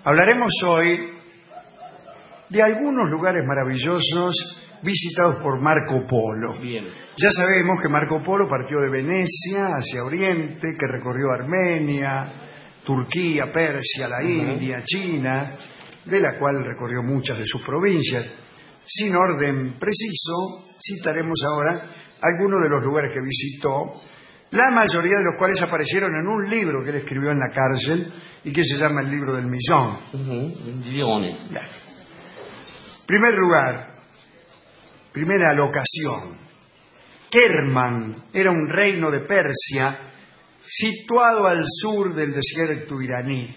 Hablaremos hoy de algunos lugares maravillosos visitados por Marco Polo. Bien. Ya sabemos que Marco Polo partió de Venecia hacia Oriente, que recorrió Armenia, Turquía, Persia, la India, China, de la cual recorrió muchas de sus provincias. Sin orden preciso, citaremos ahora algunos de los lugares que visitó, la mayoría de los cuales aparecieron en un libro que él escribió en la cárcel y que se llama El Libro del Millón. Lione. Primer lugar, primera locación. Kerman era un reino de Persia situado al sur del desierto iraní.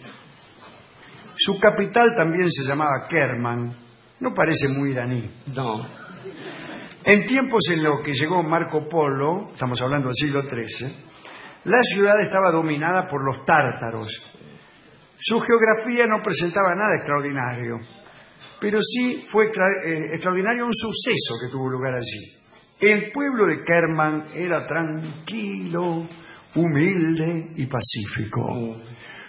Su capital también se llamaba Kerman. No parece muy iraní. No. En tiempos en los que llegó Marco Polo, estamos hablando del siglo XIII, la ciudad estaba dominada por los tártaros. Su geografía no presentaba nada extraordinario, pero sí fue extraordinario un suceso que tuvo lugar allí. El pueblo de Kerman era tranquilo, humilde y pacífico.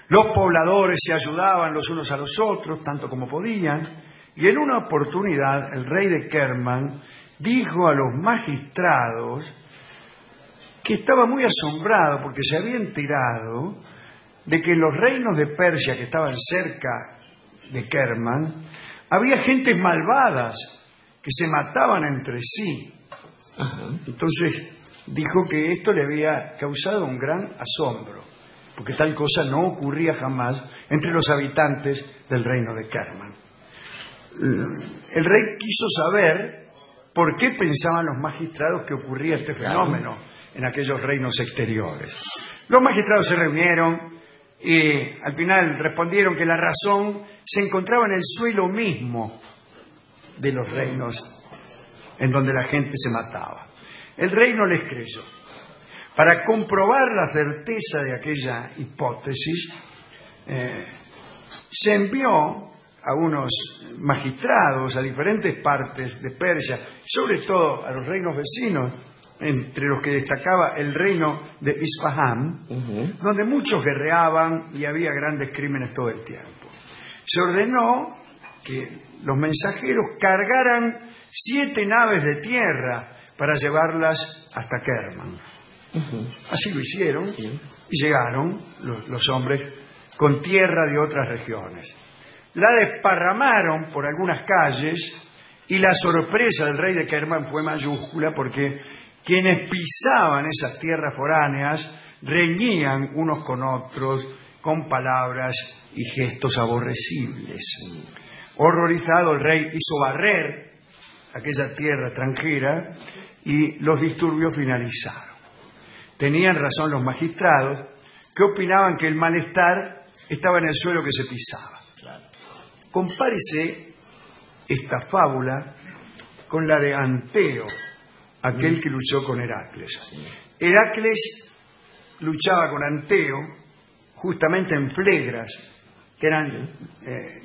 Los pobladores se ayudaban los unos a los otros, tanto como podían, y en una oportunidad el rey de Kerman dijo a los magistrados que estaba muy asombrado porque se había enterado de que en los reinos de Persia que estaban cerca de Kerman había gentes malvadas que se mataban entre sí. Entonces dijo que esto le había causado un gran asombro, porque tal cosa no ocurría jamás entre los habitantes del reino de Kerman. El rey quiso saber por qué pensaban los magistrados que ocurría este fenómeno en aquellos reinos exteriores. Los magistrados se reunieron y al final respondieron que la razón se encontraba en el suelo mismo de los reinos en donde la gente se mataba. El rey no les creyó. Para comprobar la certeza de aquella hipótesis, se envió a unos magistrados a diferentes partes de Persia, sobre todo a los reinos vecinos, entre los que destacaba el reino de Isfahán, donde muchos guerreaban y había grandes crímenes todo el tiempo. Se ordenó que los mensajeros cargaran 7 naves de tierra para llevarlas hasta Kerman. Así lo hicieron y llegaron los hombres con tierra de otras regiones. La desparramaron por algunas calles y la sorpresa del rey de Kerman fue mayúscula porque quienes pisaban esas tierras foráneas reñían unos con otros con palabras y gestos aborrecibles. Horrorizado, el rey hizo barrer aquella tierra extranjera y los disturbios finalizaron. Tenían razón los magistrados que opinaban que el malestar estaba en el suelo que se pisaba. Compárese esta fábula con la de Anteo, aquel que luchó con Heracles. Heracles luchaba con Anteo justamente en Flegras, que eran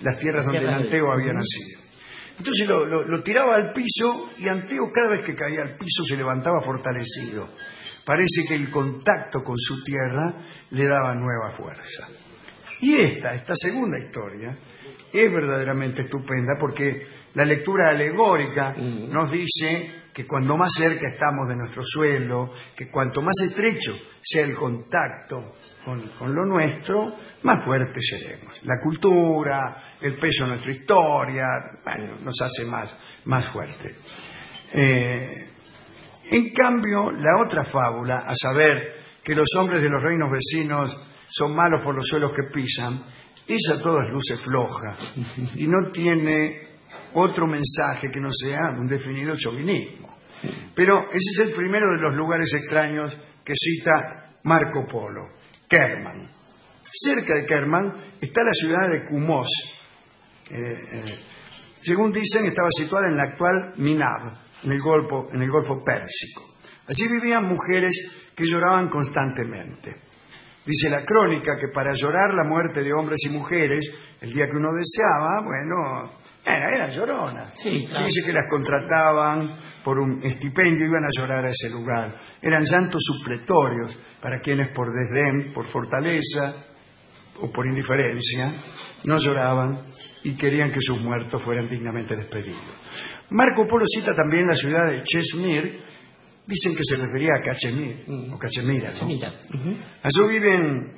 las tierras donde Anteo había nacido. Entonces lo tiraba al piso y Anteo cada vez que caía al piso se levantaba fortalecido. Parece que el contacto con su tierra le daba nueva fuerza. Y esta segunda historia es verdaderamente estupenda porque la lectura alegórica nos dice que cuando más cerca estamos de nuestro suelo, que cuanto más estrecho sea el contacto con lo nuestro, más fuertes seremos. La cultura, el peso de nuestra historia, bueno, nos hace más fuertes. En cambio, la otra fábula, a saber que los hombres de los reinos vecinos son malos por los suelos que pisan, esa a todas luces floja y no tiene otro mensaje que no sea un definido chauvinismo. Pero ese es el primero de los lugares extraños que cita Marco Polo, Kerman. Cerca de Kerman está la ciudad de Kumós. Según dicen, estaba situada en la actual Minab, en el Golfo Pérsico. Allí vivían mujeres que lloraban constantemente. Dice la crónica que para llorar la muerte de hombres y mujeres, el día que uno deseaba, bueno, era llorona. Sí, claro. Dice que las contrataban por un estipendio, iban a llorar a ese lugar. Eran llantos supletorios para quienes por desdén, por fortaleza o por indiferencia, no lloraban y querían que sus muertos fueran dignamente despedidos. Marco Polo cita también la ciudad de Chesmir, dicen que se refería a Cachemir, o Cachemira, ¿no? Allí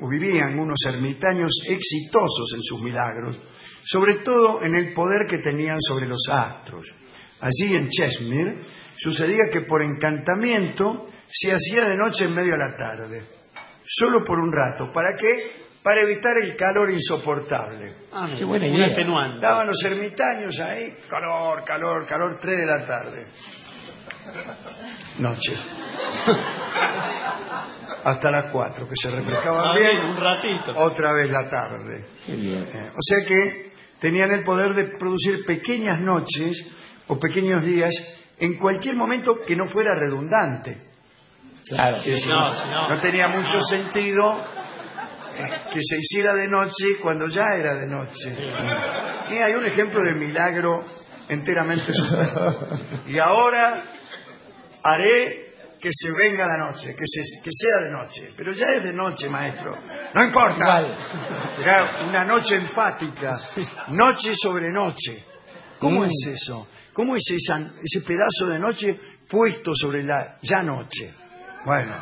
vivían unos ermitaños exitosos en sus milagros, sobre todo en el poder que tenían sobre los astros. Allí en Chesmir sucedía que por encantamiento se hacía de noche en medio de la tarde, solo por un rato. ¿Para qué? Para evitar el calor insoportable. Qué buena Un idea. atenuante. Estaban los ermitaños ahí, calor, 3 de la tarde. Noche. Hasta las 4, que se refrescaban bien. Un ratito. Otra vez la tarde. Qué bien. O sea que tenían el poder de producir pequeñas noches o pequeños días en cualquier momento que no fuera redundante. Claro. Es decir, No. no tenía mucho sentido que se hiciera de noche cuando ya era de noche. Y hay un ejemplo de milagro enteramente superado. Y ahora haré que se venga la noche, que sea de noche. Pero ya es de noche, maestro. No importa. Igual. Ya una noche enfática, noche sobre noche. ¿Cómo es eso? ¿Cómo es ese pedazo de noche puesto sobre la ya noche? Bueno,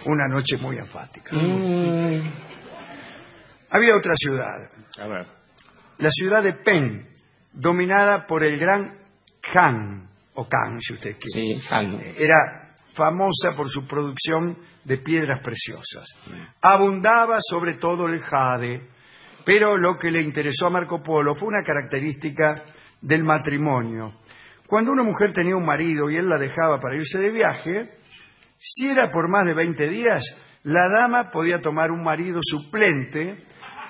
una noche muy enfática. Había otra ciudad, A ver. la ciudad de Pen, dominada por el gran Khan, o Khan si usted quiere. Sí, Han. Era famosa por su producción de piedras preciosas. Abundaba sobre todo el jade, pero lo que le interesó a Marco Polo fue una característica del matrimonio. Cuando una mujer tenía un marido y él la dejaba para irse de viaje, si era por más de 20 días, la dama podía tomar un marido suplente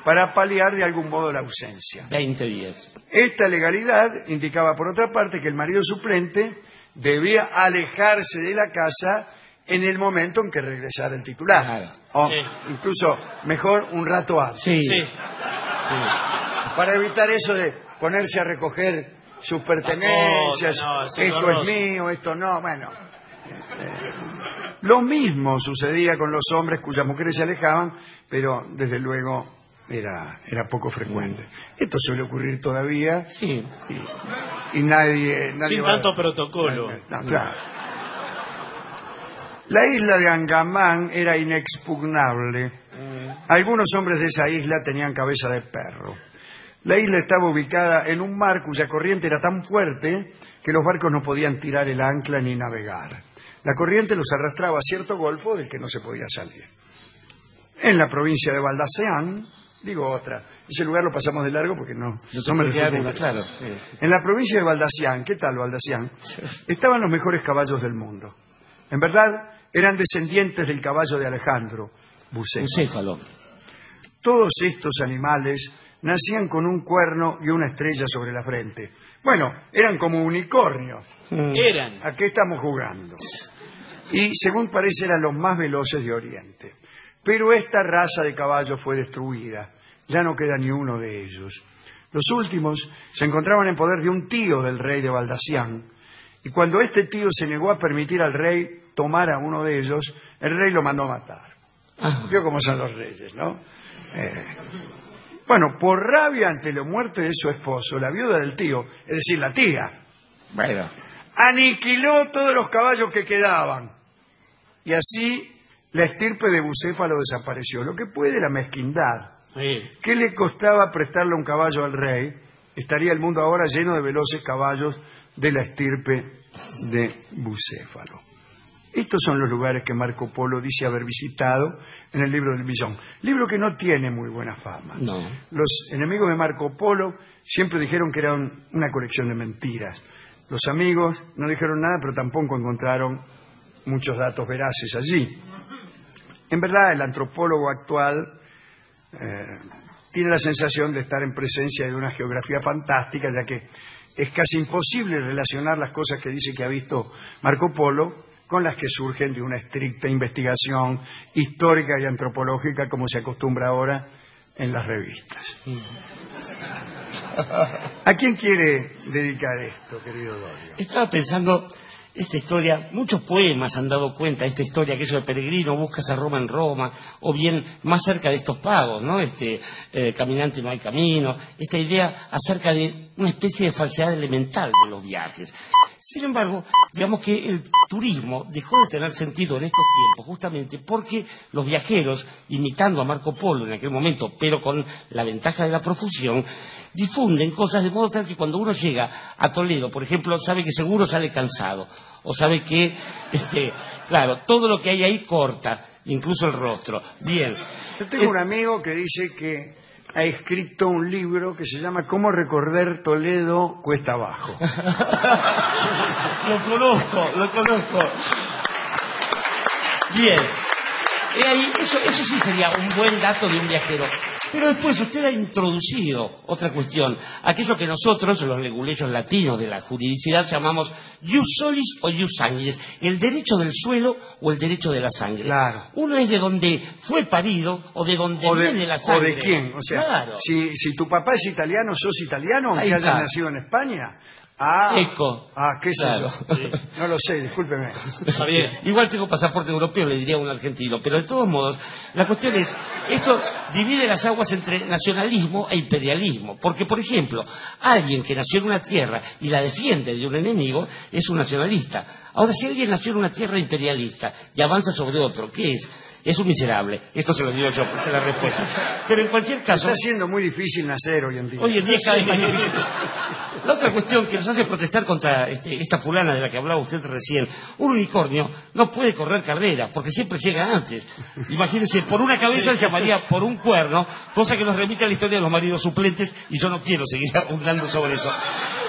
para paliar de algún modo la ausencia. 20 días. Esta legalidad indicaba, por otra parte, que el marido suplente debía alejarse de la casa en el momento en que regresara el titular. Claro. O Sí. incluso, mejor, un rato antes. Sí. Sí. Para evitar eso de ponerse a recoger sus pertenencias, No, eso es esto es horroroso. mío, esto no, bueno. Lo mismo sucedía con los hombres cuyas mujeres se alejaban, pero desde luego era poco frecuente. Esto suele ocurrir todavía Sí. y nadie Sin va- tanto protocolo. No, claro. La isla de Angamán era inexpugnable. Algunos hombres de esa isla tenían cabeza de perro. La isla estaba ubicada en un mar cuya corriente era tan fuerte que los barcos no podían tirar el ancla ni navegar. La corriente los arrastraba a cierto golfo del que no se podía salir. En la provincia de Baldaseán, digo otra, ese lugar lo pasamos de largo porque no me resulta interesante. Claro. Sí. En la provincia de Baldacián, ¿qué tal Baldacián? Estaban los mejores caballos del mundo. En verdad, eran descendientes del caballo de Alejandro, Bucéfalo. Bucéfalo. Todos estos animales nacían con un cuerno y una estrella sobre la frente. Bueno, eran como unicornios. Eran. ¿A qué estamos jugando? Y según parece eran los más veloces de Oriente. Pero esta raza de caballos fue destruida. Ya no queda ni uno de ellos. Los últimos se encontraban en poder de un tío del rey de Baldacián. Y cuando este tío se negó a permitir al rey tomar a uno de ellos, el rey lo mandó a matar. Ah, Vio cómo son los reyes, ¿no? Bueno, por rabia ante la muerte de su esposo, la viuda del tío, es decir, la tía, bueno. aniquiló todos los caballos que quedaban. Y así la estirpe de Bucéfalo desapareció. Lo que puede la mezquindad. Sí. ¿Qué le costaba prestarle un caballo al rey? Estaría el mundo ahora lleno de veloces caballos de la estirpe de Bucéfalo. Estos son los lugares que Marco Polo dice haber visitado en el libro del Billón. Libro que no tiene muy buena fama. No. Los enemigos de Marco Polo siempre dijeron que era una colección de mentiras. Los amigos no dijeron nada, pero tampoco encontraron muchos datos veraces allí. En verdad, el antropólogo actual tiene la sensación de estar en presencia de una geografía fantástica, ya que es casi imposible relacionar las cosas que dice que ha visto Marco Polo con las que surgen de una estricta investigación histórica y antropológica como se acostumbra ahora en las revistas. ¿A quién quiere dedicar esto, querido Dorio? Estaba pensando esta historia, muchos poemas han dado cuenta de esta historia, aquello de peregrino, buscas a Roma en Roma, o bien más cerca de estos pagos, ¿no? Caminante no hay camino, esta idea acerca de una especie de falsedad elemental de los viajes. Sin embargo, digamos que el turismo dejó de tener sentido en estos tiempos justamente porque los viajeros, imitando a Marco Polo en aquel momento, pero con la ventaja de la profusión, difunden cosas de modo tal que cuando uno llega a Toledo, por ejemplo, sabe que seguro sale cansado, o sabe que, claro, todo lo que hay ahí corta, incluso el rostro. Bien. Yo tengo un amigo que dice que ha escrito un libro que se llama Cómo recorrer Toledo cuesta abajo. Lo conozco. Bien. Ahí, eso sí sería un buen dato de un viajero. Pero después usted ha introducido otra cuestión, aquello que nosotros, los leguleyos latinos de la juridicidad, llamamos ius solis o ius sanguinis, el derecho del suelo o el derecho de la sangre. Claro. Uno es de donde fue parido o de donde viene la sangre. O de quién. O sea, claro. si tu papá es italiano, sos italiano, aunque Ahí hayas está. nacido en España. Eco. ¿Qué sé Claro. yo? No lo sé, discúlpeme. Está bien. Igual tengo pasaporte europeo, le diría a un argentino, pero de todos modos, la cuestión es, esto divide las aguas entre nacionalismo e imperialismo, porque, por ejemplo, alguien que nació en una tierra y la defiende de un enemigo es un nacionalista. Ahora, si alguien nació en una tierra imperialista y avanza sobre otro, ¿qué es? Es un miserable. Esto se lo digo yo, porque es la respuesta. Pero en cualquier caso... Está siendo muy difícil nacer hoy en día. Hoy en día es cada vez más difícil. La otra cuestión que nos hace protestar contra esta fulana de la que hablaba usted recién, un unicornio no puede correr carreras porque siempre llega antes. Imagínense, por una cabeza se llamaría por un cuerno, cosa que nos remite a la historia de los maridos suplentes y yo no quiero seguir abundando sobre eso.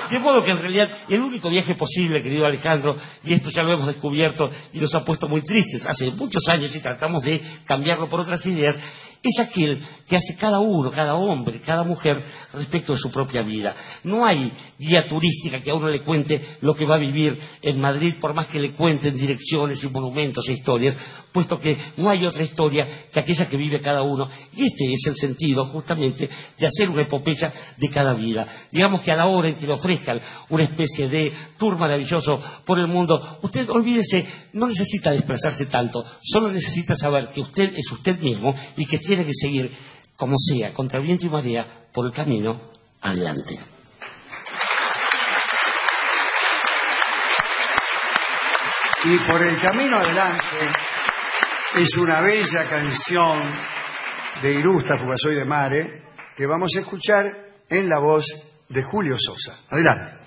De modo que en realidad el único viaje posible, querido Alejandro, y esto ya lo hemos descubierto y nos ha puesto muy tristes hace muchos años y tratamos de cambiarlo por otras ideas, es aquel que hace cada uno, cada hombre, cada mujer respecto de su propia vida. No hay guía turística que a uno le cuente lo que va a vivir en Madrid, por más que le cuenten direcciones y monumentos e historias, puesto que no hay otra historia que aquella que vive cada uno. Y este es el sentido, justamente, de hacer una epopeya de cada vida. Digamos que a la hora en que le ofrezcan una especie de tour maravilloso por el mundo, usted, olvídese, no necesita desplazarse tanto, solo necesita saber que usted es usted mismo y que tiene que seguir, como sea, contra viento y marea, por el camino adelante. Y por el camino adelante es una bella canción de Irusta, Fugasoy de Mare, que vamos a escuchar en la voz de Julio Sosa. Adelante.